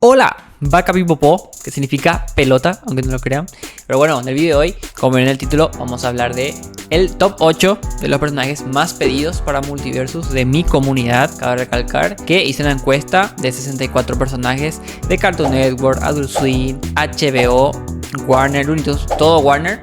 Hola, Vaca Pipopó, que significa pelota, aunque no lo crean. Pero bueno, en el video de hoy, como ven en el título, vamos a hablar de el top 8 de los personajes más pedidos para Multiversus de mi comunidad. Cabe recalcar que hice una encuesta de 64 personajes de Cartoon Network, Adult Swim, HBO, Warner, Looney Tunes, todo Warner.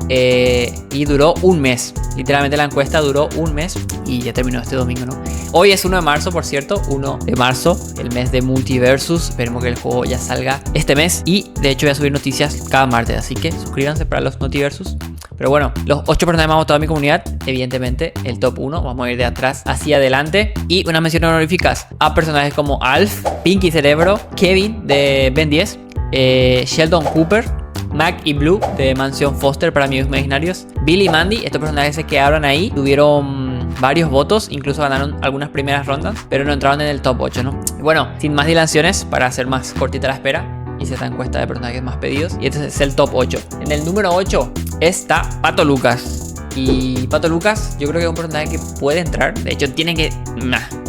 Y duró un mes. Literalmente la encuesta duró un mes y ya terminó este domingo, ¿no? Hoy es 1 de marzo, por cierto, 1 de marzo, el mes de Multiversus. Esperemos que el juego ya salga este mes. Y de hecho voy a subir noticias cada martes, así que suscríbanse para los Multiversus. Pero bueno, los 8 personajes más votados de mi comunidad, evidentemente el top 1. Vamos a ir de atrás hacia adelante. Y unas menciones honoríficas a personajes como Alf, Pinky Cerebro, Kevin de Ben 10, Sheldon Cooper, Mac y Blue de Mansión Foster para amigos imaginarios, Billy y Mandy. Estos personajes se quedaron ahí, tuvieron varios votos, incluso ganaron algunas primeras rondas, pero no entraron en el top 8, ¿no? Y bueno, sin más dilaciones, para hacer más cortita la espera, hice esta encuesta de personajes más pedidos y este es el top 8. En el número 8 está Pato Lucas. Y Pato Lucas yo creo que es un personaje que puede entrar, de hecho tiene que...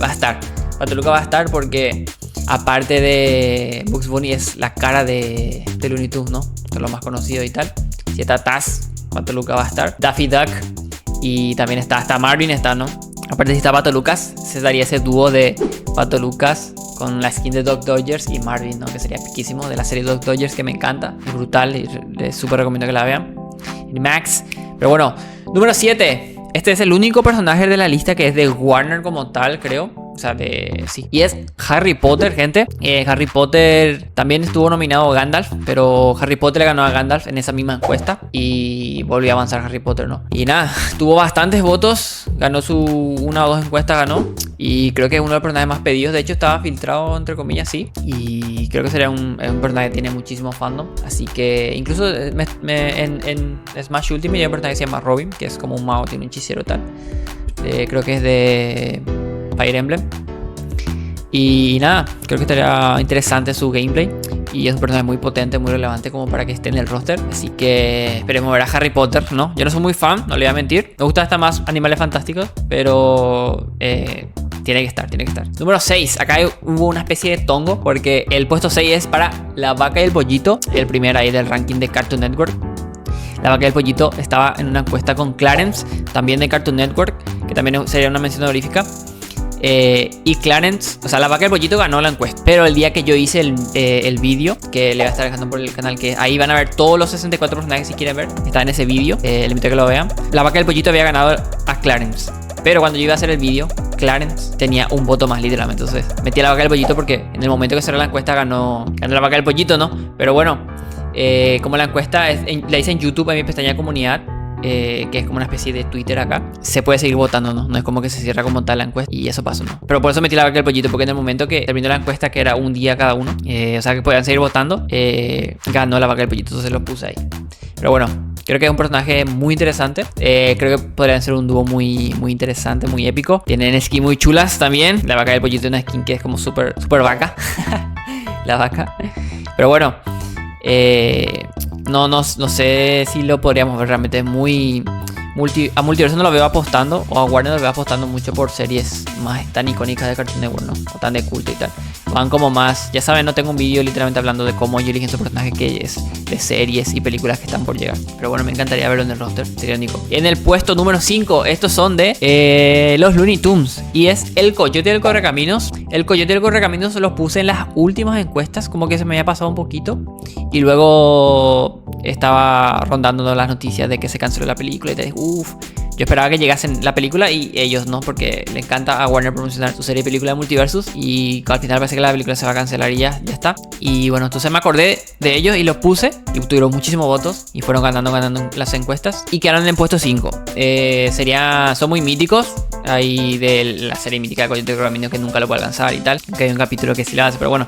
va a estar. Pato Lucas va a estar porque... aparte de Bugs Bunny es la cara de Looney Tunes, ¿no? Que es lo más conocido y tal. Si está Taz, Pato Lucas va a estar. Daffy Duck. Y también está Marvin, ¿no? Aparte si está Pato Lucas, se daría ese dúo de Pato Lucas con la skin de Doc Dodgers y Marvin, ¿no? Que sería piquísimo, de la serie Doc Dodgers, que me encanta. Es brutal y les súper recomiendo que la vean. Y Max. Pero bueno, número 7. Este es el único personaje de la lista que es de Warner como tal, creo. O sea, sí. Y es Harry Potter, gente. Harry Potter también estuvo nominado a Gandalf, pero Harry Potter le ganó a Gandalf en esa misma encuesta y volvió a avanzar Harry Potter, ¿no? Y nada, tuvo bastantes votos. Ganó una o dos encuestas, ganó. Y creo que es uno de los personajes más pedidos. De hecho, estaba filtrado, entre comillas, sí. Y creo que sería un personaje que tiene muchísimo fandom. Así que incluso en Smash Ultimate hay un personaje que se llama Robin, que es como un mago, tiene un hechicero tal. Creo que es de Fire Emblem. Y nada, creo que estaría interesante su gameplay. Y es un personaje muy potente, muy relevante como para que esté en el roster. Así que esperemos ver a Harry Potter, ¿no? Yo no soy muy fan, no le voy a mentir. Me gustan hasta más Animales Fantásticos, pero tiene que estar. Número 6, acá hubo una especie de tongo, porque el puesto 6 es para La Vaca y el Pollito, el primer ahí del ranking de Cartoon Network. La Vaca y el Pollito estaba en una encuesta con Clarence, también de Cartoon Network, que también sería una mención honorífica. Y Clarence, o sea, La Vaca y el Pollito ganó la encuesta. Pero el día que yo hice el vídeo, que le voy a estar dejando por el canal, que ahí van a ver todos los 64 personajes si quieren ver, está en ese vídeo, les invito a que lo vean. La Vaca y el Pollito había ganado a Clarence, pero cuando yo iba a hacer el vídeo, Clarence tenía un voto más, literalmente. Entonces metí a La Vaca y el Pollito porque en el momento que cerró la encuesta ganó La Vaca y el Pollito, ¿no? Pero bueno, como la encuesta la hice en YouTube, en mi pestaña de comunidad, que es como una especie de Twitter acá, se puede seguir votando, ¿no? No es como que se cierra como tal la encuesta y eso pasó, ¿no? Pero por eso metí La Vaca y el Pollito, porque en el momento que terminó la encuesta, que era un día cada uno, o sea que podían seguir votando, ganó La Vaca y el Pollito, entonces lo puse ahí. Pero bueno, creo que es un personaje muy interesante. Creo que podrían ser un dúo muy interesante, muy épico. Tienen skins muy chulas también. La Vaca y el Pollito es una skin que es como súper vaca. La vaca. Pero bueno, no sé si lo podríamos ver. Realmente es muy... a Multiverso no lo veo apostando, o a Warner lo veo apostando mucho por series más tan icónicas de Cartoon Network, ¿no? O tan de culto y tal. Van como más, ya saben, no tengo un vídeo literalmente hablando de cómo ellos eligen su personaje, que es de series y películas que están por llegar. Pero bueno, me encantaría verlo en el roster, sería único. En el puesto número 5, estos son de los Looney Tunes. Y es el Coyote del Correcaminos. El Coyote del Correcaminos los puse en las últimas encuestas, como que se me había pasado un poquito. Y luego estaba rondando las noticias de que se canceló la película y te dije, yo esperaba que llegasen la película y ellos no, porque le encanta a Warner promocionar su serie de película de Multiversus y al final parece que la película se va a cancelar y ya está. Y bueno, entonces me acordé de ellos y los puse y tuvieron muchísimos votos y fueron ganando las encuestas y quedaron en el puesto 5. Son muy míticos ahí de la serie mítica de Coyote del Correcaminos, que nunca lo puede alcanzar y tal, aunque hay un capítulo que sí lo hace, pero bueno,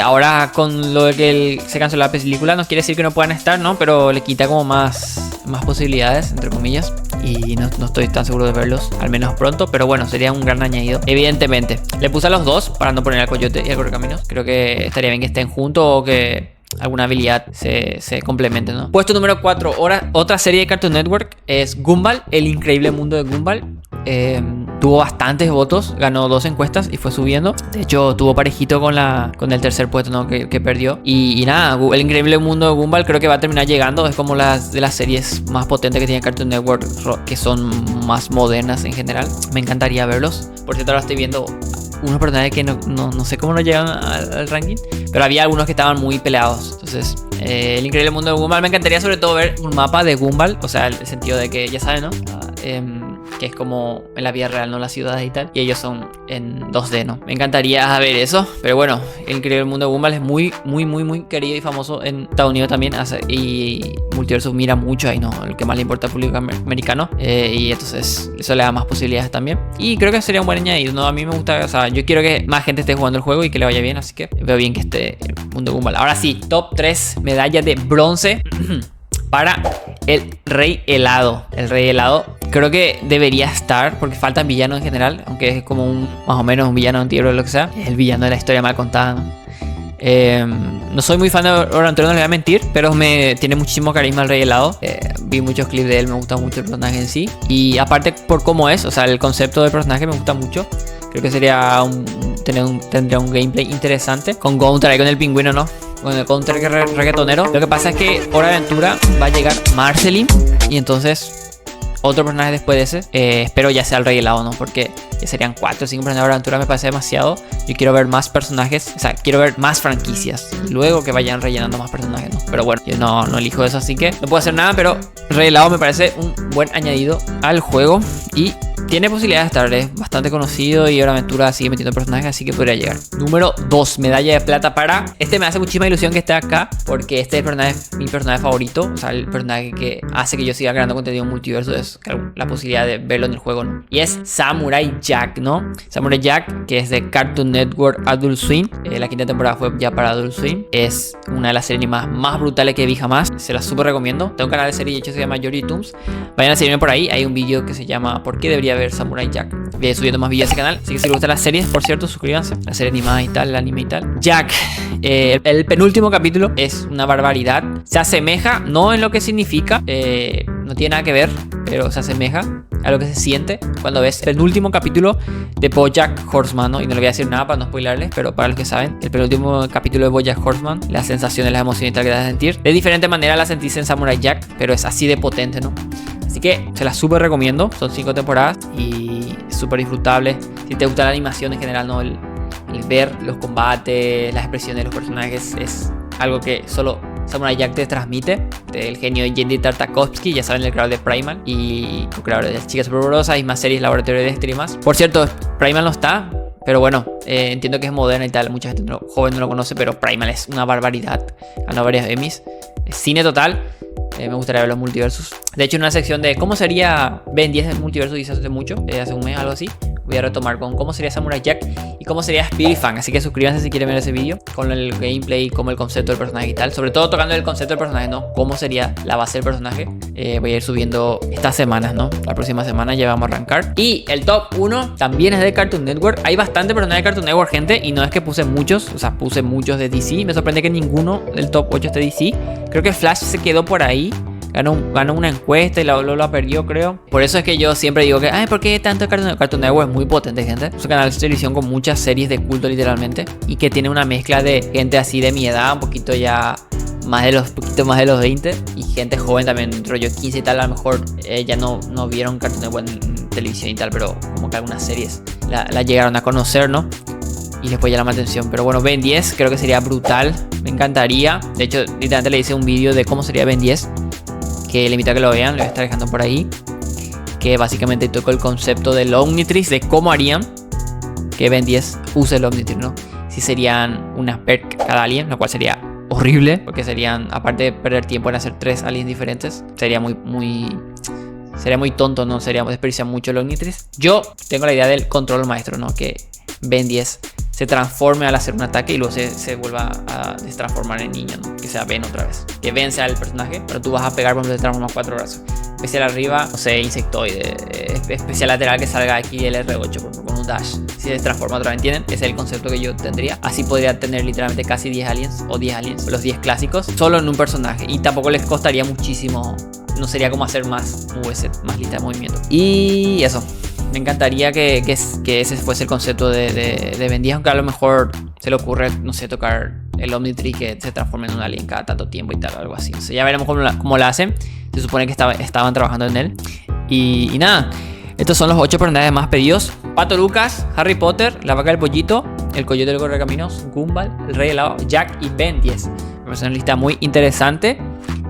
ahora con lo de que se canceló la película no quiere decir que no puedan estar, ¿no? Pero le quita como más posibilidades, entre comillas, y no estoy tan seguro de verlos, al menos pronto, pero bueno, sería un gran añadido, evidentemente. Le puse a los dos para no poner al Coyote y al Correcaminos. Creo que estaría bien que estén juntos o que alguna habilidad se complemente, ¿no? Puesto número 4, otra serie de Cartoon Network es Gumball, el increíble mundo de Gumball. tuvo bastantes votos, ganó 2 encuestas y fue subiendo. De hecho, tuvo parejito con el tercer puesto, ¿no? que perdió. Y nada, El Increíble Mundo de Gumball creo que va a terminar llegando. Es como de las series más potentes que tiene Cartoon Network, que son más modernas en general. Me encantaría verlos. Por cierto, ahora estoy viendo unos personajes que no sé cómo no llegan al ranking, pero había algunos que estaban muy peleados. Entonces, El Increíble Mundo de Gumball, me encantaría sobre todo ver un mapa de Gumball, o sea, el sentido de que, ya saben, ¿no? Que es como en la vida real, no las ciudades y tal, y ellos son en 2D, ¿no? Me encantaría ver eso, pero bueno, El Increíble Mundo de Gumball es muy querido y famoso en Estados Unidos también, y Multiversus mira mucho ahí, ¿no? El que más le importa al público americano, y entonces eso le da más posibilidades también, y creo que sería un buen añadido, ¿no? A mí me gusta, o sea, yo quiero que más gente esté jugando el juego y que le vaya bien, así que veo bien que esté el Mundo de Gumball. Ahora sí, top 3 medalla de bronce para el Rey Helado. El Rey Helado creo que debería estar, porque faltan villanos en general, aunque es como más o menos un villano antihéroe o lo que sea. Es el villano de la historia mal contada, ¿no? No soy muy fan de Orantoro, no le voy a mentir, pero tiene muchísimo carisma el Rey Helado. Vi muchos clips de él, me gusta mucho el personaje en sí. Y aparte por cómo es, o sea, el concepto del personaje me gusta mucho. Creo que sería tendría un gameplay interesante. Con Gunter ahí con el pingüino, ¿no? Con el counter reggaetonero. Lo que pasa es que Hora de Aventura va a llegar Marceline, y entonces otro personaje después de ese, espero ya sea el Rey Helado, ¿no? Porque ya serían 4 o 5 personajes de Hora de Aventura, me parece demasiado. Yo quiero ver más personajes, o sea, quiero ver más franquicias, y luego que vayan rellenando más personajes, ¿no? Pero bueno, yo no elijo eso, así que no puedo hacer nada, pero Rey Helado me parece un buen añadido al juego y tiene posibilidades de estar, es bastante conocido y Hora de Aventura sigue metiendo personajes, así que podría llegar. Número 2, medalla de plata para... Este me hace muchísima ilusión que esté acá, porque este es mi personaje favorito, o sea, el personaje que hace que yo siga creando contenido en multiverso, es la posibilidad de verlo en el juego, ¿no? Y es Samurai Jack, ¿no? Samurai Jack, que es de Cartoon Network Adult Swim. La quinta temporada fue ya para Adult Swim. Es una de las series más brutales que vi jamás. Se las súper recomiendo. Tengo un canal de serie, de hecho se llama Yori Toons. Vayan a seguirme por ahí. Hay un vídeo que se llama ¿Por qué debería ver Samurai Jack? Voy subiendo más vídeos a ese canal. Así que si les gustan las series, por cierto, suscríbanse. La serie animada y tal, el anime y tal. Jack, el penúltimo capítulo es una barbaridad. Se asemeja, no en lo que significa, no tiene nada que ver, pero se asemeja a lo que se siente cuando ves el penúltimo capítulo de BoJack Horseman, ¿no? Y no le voy a decir nada para no spoilerles, pero para los que saben, el penúltimo capítulo de BoJack Horseman, las sensaciones, las emociones y tal que te vas a sentir, de diferente manera las sentís en Samurai Jack, pero es así de potente, ¿no? Así que se las súper recomiendo, son 5 temporadas y es súper disfrutable. Si te gusta la animación en general, ¿no? El ver los combates, las expresiones de los personajes es algo que solo Samurai Jack te transmite. El genio de Genndy Tartakovsky, ya saben, el creador de Primal y co-creador de Las Chicas Superpoderosas y más series, Laboratorio de Streamers. Por cierto, Primal no está, pero bueno, entiendo que es moderna y tal, mucha gente joven no lo conoce, pero Primal es una barbaridad. Ganó varios Emmys, es cine total. Me gustaría ver los multiversos. De hecho, en una sección de cómo sería Ben 10 en multiverso hice hace mucho, hace un mes, algo así. Voy a retomar con cómo sería Samurai Jack y cómo sería Spirit Fan. Así que suscríbanse si quieren ver ese vídeo con el gameplay, como el concepto del personaje y tal. Sobre todo tocando el concepto del personaje, ¿no? Cómo sería la base del personaje. Voy a ir subiendo estas semanas, ¿no? La próxima semana ya vamos a arrancar. Y el top 1 también es de Cartoon Network. Hay bastante personajes de Cartoon Network, gente. Y no es que puse muchos, o sea, puse muchos de DC. Me sorprende que ninguno del top 8 esté DC. Creo que Flash se quedó por ahí. Ganó una encuesta y la perdió, creo. Por eso es que yo siempre digo que, ¿por qué tanto Cartoon Network? Es muy potente, gente. Es un canal de televisión con muchas series de culto, literalmente. Y que tiene una mezcla de gente así de mi edad, un poquito poquito más de los 20. Y gente joven también, rollo 15 y tal. A lo mejor ya no vieron Cartoon Network en televisión y tal, pero como que algunas series la llegaron a conocer, ¿no? Y después ya llama la atención. Pero bueno, Ben 10 creo que sería brutal. Me encantaría. De hecho, literalmente le hice un vídeo de cómo sería Ben 10. Que le invito a que lo vean, lo voy a estar dejando por ahí. Que básicamente tocó el concepto del Omnitrix, de cómo harían que Ben 10 use el Omnitrix, ¿no? Si serían unas perk cada alien, lo cual sería horrible, porque serían, aparte de perder tiempo en hacer 3 aliens diferentes, sería muy tonto, ¿no? Sería desperdiciar mucho el Omnitrix. Yo tengo la idea del control maestro, ¿no? Que Ben 10 se transforme al hacer un ataque y luego se vuelva a destransformar en niño, ¿no? Que sea Ben otra vez. Que Ben sea el personaje, pero tú vas a pegar cuando se transforma 4 brazos. Especial arriba, no sé, insectoide. Especial lateral que salga aquí el R8 con un dash. Si se transforma otra vez, ¿entienden? Ese es el concepto que yo tendría. Así podría tener literalmente casi 10 aliens o 10 aliens, los 10 clásicos, solo en un personaje. Y tampoco les costaría muchísimo. No sería como hacer más moveset, más lista de movimiento. Y eso. me encantaría que ese fuese el concepto de Ben 10, aunque a lo mejor se le ocurre, no sé, tocar el Omnitree que se transforme en un alien cada tanto tiempo y tal, algo así. O sea, ya veremos cómo la hacen. Se supone que estaban trabajando en él. Y nada, estos son los 8 personajes más pedidos: Pato Lucas, Harry Potter, La Vaca del Pollito, El Coyote del Correcaminos, Gumball, El Rey Helado, Jack y Ben 10. Me parece una lista muy interesante.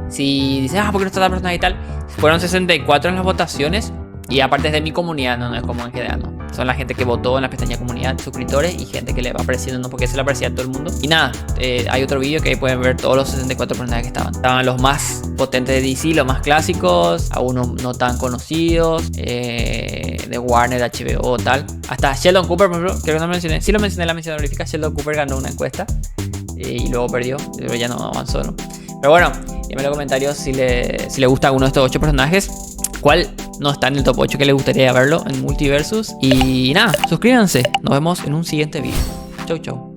Si dices, ¿por qué no está la persona y tal? Fueron 64 en las votaciones. Y aparte es de mi comunidad, no es como en general, no. Son la gente que votó en la pestaña comunidad, suscriptores y gente que le va apareciendo, no porque se le aparecía a todo el mundo. Y nada, hay otro vídeo que ahí pueden ver todos los 64 personajes que estaban. Estaban los más potentes de DC, los más clásicos, algunos no tan conocidos, de Warner, HBO, tal. Hasta Sheldon Cooper, por ejemplo, creo que no mencioné. Sí lo mencioné en la mención honorífica. Sheldon Cooper ganó una encuesta y luego perdió, pero ya no avanzó, ¿no? Pero bueno, díganme en los comentarios si le gusta alguno de estos 8 personajes. ¿Cuál no está en el top 8 que les gustaría verlo en Multiversus? Y nada, suscríbanse. Nos vemos en un siguiente video. Chau, chau.